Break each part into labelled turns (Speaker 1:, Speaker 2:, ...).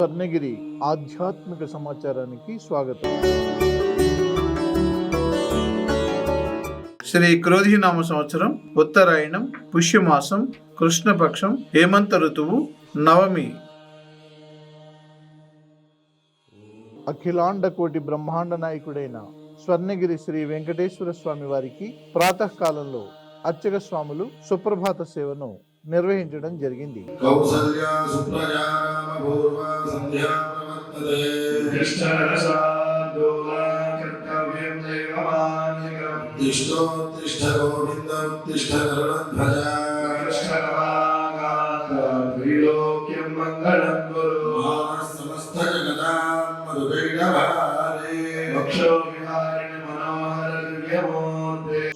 Speaker 1: స్వర్ణగిరి ఆధ్యాత్మిక సమాచారానికి స్వాగతం. శ్రీ క్రోధినామ సంవత్సరం, ఉత్తరాయణం, పుష్యమాసం, కృష్ణపక్షం, హేమంత ఋతువు, నవమి. అఖిలాండ కోటి బ్రహ్మాండ నాయకుడైన స్వర్ణగిరి శ్రీ వెంకటేశ్వర స్వామి వారికి ప్రాతకాలంలో అర్చక స్వాములు సుప్రభాత సేవను నిర్వహించడం జరిగింది.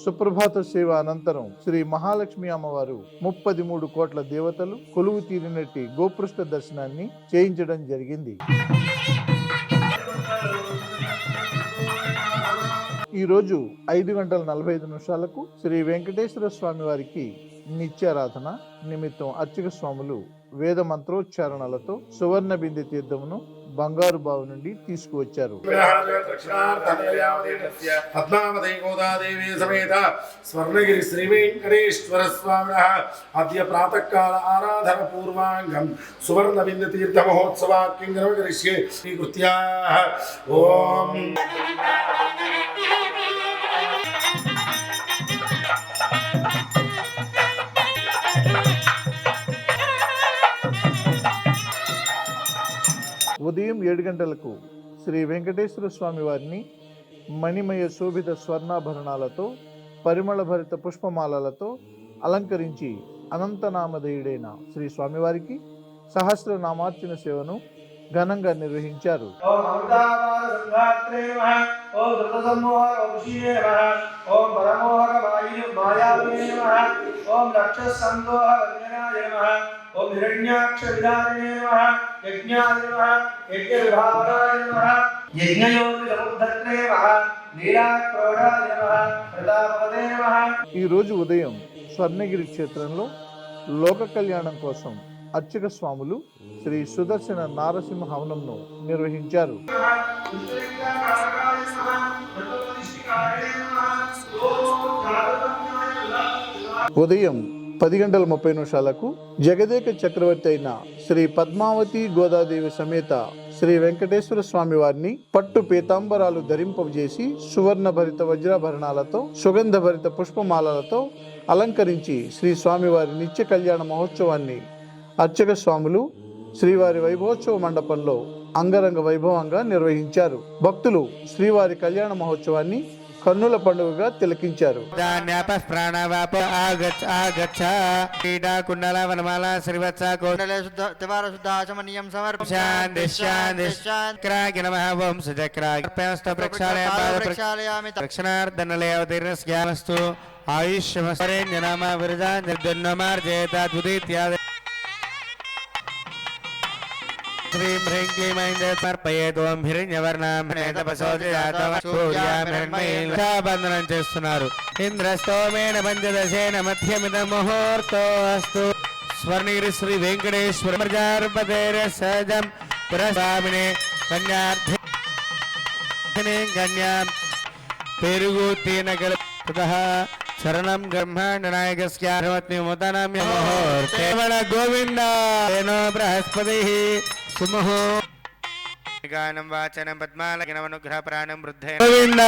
Speaker 1: సుప్రభాత సేవ అనంతరం శ్రీ మహాలక్ష్మి అమ్మవారు 33 కోట్ల దేవతలు కొలువు తీరినట్టి గోపృష్ఠ దర్శనాన్ని చేయించడం జరిగింది. ఈ రోజు 5:45 శ్రీ వెంకటేశ్వర స్వామి వారికి నిత్యారాధన నిమిత్తం అర్చక స్వాములు వేద మంత్రోచ్చారణలతో సువర్ణ బిందె తీర్థమును బంగారు బావు నుండి తీసుకువచ్చారు.
Speaker 2: స్వర్ణగిరి శ్రీ వెంకటేశ్వర స్వామి అద్య ప్రాతకాల ఆరాధన పూర్వాంగం సువర్ణ బిందె తీర్థ మహోత్సవాఖ్యం నిర్వహిష్యే. స్వీకృత్యా ఓం
Speaker 1: ఉదయం 7 గంటలకు శ్రీ వెంకటేశ్వర స్వామి వారిని మణిమయ శోభిత స్వర్ణాభరణాలతో పరిమళ భరిత పుష్పమాలలతో అలంకరించి అనంతనామధేయుడైన శ్రీ స్వామివారికి సహస్రనామార్చన సేవను ఘనంగా నిర్వహించారు.
Speaker 3: ఓం హిరణ్యాక్ష విదారిణే నమః యజ్ఞాయ నమః యజ్ఞ విభాగాయ నమః యజ్ఞయోగి సముద్ధత్రే నమః నీలాక్రోడాయ నమః ప్రతాపదే నమః.
Speaker 1: ఈ రోజు ఉదయం స్వర్ణగిరి క్షేత్రంలో లోక కళ్యాణం కోసం అర్చక స్వాములు శ్రీ సుదర్శన నారసింహ హవనంను నిర్వహించారు. ఉదయం 10:30 జగదేక చక్రవర్తి అయిన శ్రీ పద్మావతి గోదాదేవి సమేత శ్రీ వెంకటేశ్వర స్వామి వారిని పట్టు పీతాంబరాలు ధరింపజేసి సువర్ణ భరిత వజ్రాభరణాలతో సుగంధ భరిత పుష్పమాలలతో అలంకరించి శ్రీ స్వామివారి నిత్య కళ్యాణ మహోత్సవాన్ని అర్చక స్వాములు శ్రీవారి వైభవోత్సవ మండపంలో అంగరంగ వైభవంగా నిర్వహించారు. భక్తులు శ్రీవారి కళ్యాణ మహోత్సవాన్ని కన్నుల పండుగగా తిలకించారు.
Speaker 4: శ్రీం హ్రీం క్లీం ఐం సమర్పయేతోం హిరణ్యవర్ణం బంధనం చేస్తున్నారు. ఇంద్రస్తోమేన పంచదశేన మధ్యమిద ముహూర్తోస్తు. స్వర్ణగిరి శ్రీ వెంకటేశ్వర ప్రజాపతేరసజం పురస్వామినే కన్యార్థిని కన్యాం పెరుగు తీనగల శరణం బ్రహ్మాండ నాయకస్యామత్ని ముతనమ్య ముహూర్తే గోవింద ఏనో బృహస్పతిః సుముహూ గానం వాచనం పద్మాలగ్నమనుగ్రహ ప్రాణం వృద్ధే గోవింద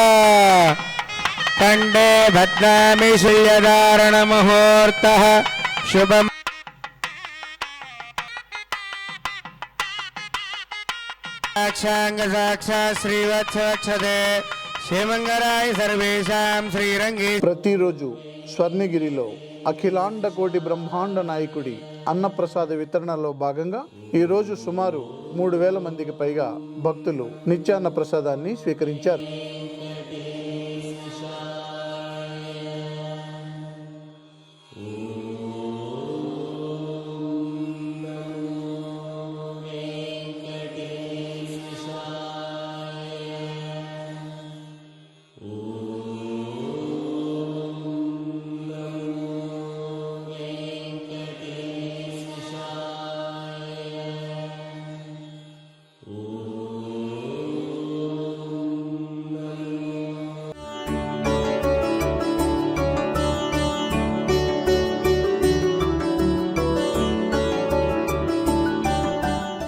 Speaker 4: కండే భద్రామి శల్యధారణ ముహూర్తః శుభం. సాక్షాంగ సాక్షాత్ శ్రీవత్సవక్షతే శ్రీమంగరాయ సర్వేషాం శ్రీరంగే.
Speaker 1: ప్రతిరోజు స్వర్ణగిరిలో అఖిలాండ కోటి బ్రహ్మాండ నాయకుడి అన్నప్రసాద వితరణలో భాగంగా ఈ రోజు సుమారు 3,000 మందికి పైగా భక్తులు నిత్యాన్న ప్రసాదాన్ని స్వీకరించారు.